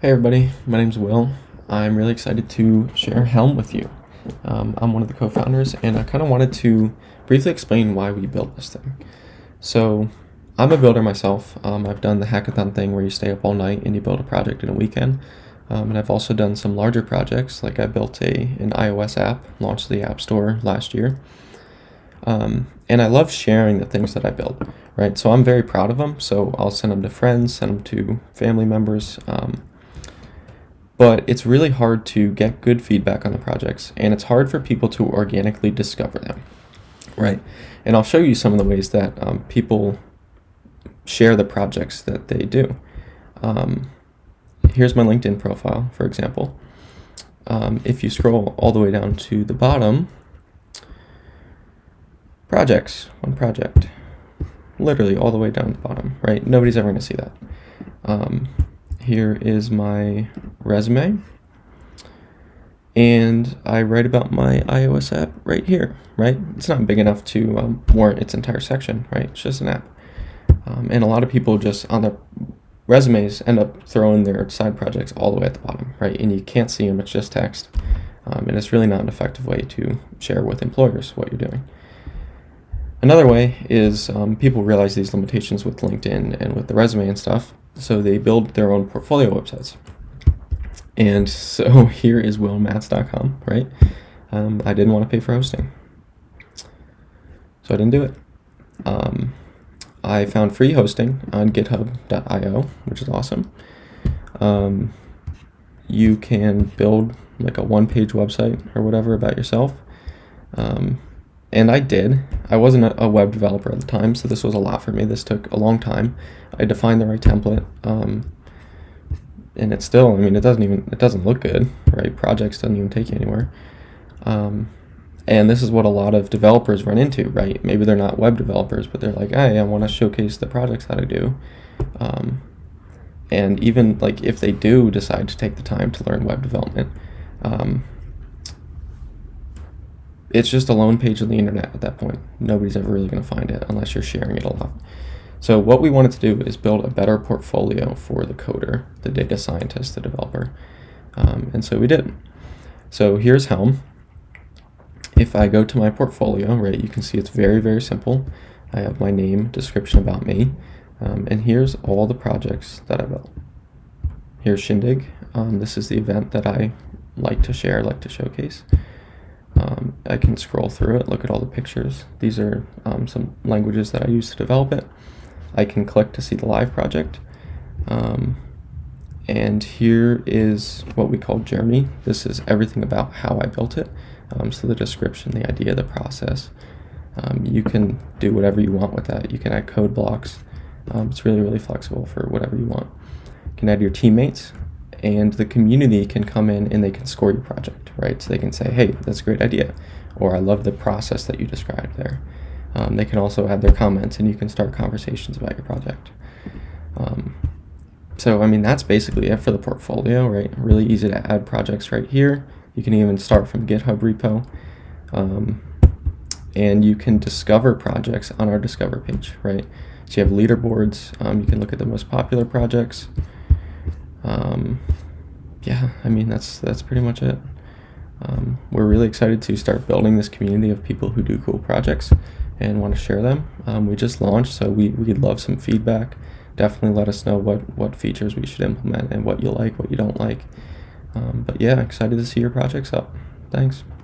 Hey everybody, my name's Will. I'm really excited to share Helm with you. I'm one of the co-founders, and I kind of wanted to briefly explain why we built this thing. So I'm a builder myself. I've done the hackathon thing where you stay up all night and you build a project in a weekend. And I've also done some larger projects, like I built an iOS app, launched the App Store last year. And I love sharing the things that I build, right? So I'm very proud of them. So I'll send them to friends, send them to family members. But it's really hard to get good feedback on the projects, and it's hard for people to organically discover them, right? And I'll show you some of the ways that people share the projects that they do. Here's my LinkedIn profile, for example. If you scroll all the way down to the bottom, projects, one project, literally all the way down to the bottom, right? Nobody's ever going to see that. Here is my resume, and I write about my iOS app right here, right? It's not big enough to warrant its entire section, right? It's just an app. And a lot of people just on their resumes end up throwing their side projects all the way at the bottom, right? And you can't see them, it's just text. And it's really not an effective way to share with employers what you're doing. Another way is people realize these limitations with LinkedIn and with the resume and stuff, so they build their own portfolio websites. And so here is willmats.com, right? I didn't want to pay for hosting, so I didn't do it. I found free hosting on github.io, which is awesome. You can build like a one-page website or whatever about yourself. And I did. I wasn't a web developer at the time, so this was a lot for me. This took a long time. I defined the right template, and it's still, it doesn't look good, right? Projects doesn't even take you anywhere. And this is what a lot of developers run into, right? Maybe they're not web developers, but they're like, hey, I want to showcase the projects that I do. And even like if they do decide to take the time to learn web development, it's just a lone page on the internet at that point. Nobody's ever really going to find it unless you're sharing it a lot. So what we wanted to do is build a better portfolio for the coder, the data scientist, the developer. And so we did. So here's Helm. If I go to my portfolio, right, you can see it's very, very simple. I have my name, description about me, and here's all the projects that I built. Here's Shindig. This is the event that I like to share, like to showcase. I can scroll through it, look at all the pictures. These are some languages that I use to develop it. I can click to see the live project. And here is what we call Journey. This is everything about how I built it. So the description, the idea, the process. You can do whatever you want with that. You can add code blocks. It's really, really flexible for whatever you want. You can add your teammates, and the community can come in and they can score your project, right? So they can say, hey, that's a great idea, or I love the process that you described there. They can also add their comments, and you can start conversations about your project. So that's basically it for the portfolio, right? Really easy to add projects right here. You can even start from GitHub repo. And you can discover projects on our Discover page, right? So you have leaderboards. You can look at the most popular projects. That's pretty much it. We're really excited to start building this community of people who do cool projects and want to share them. We just launched, so we'd love some feedback. Definitely let us know what features we should implement and what you like, what you don't like. But yeah, excited to see your projects up. Thanks.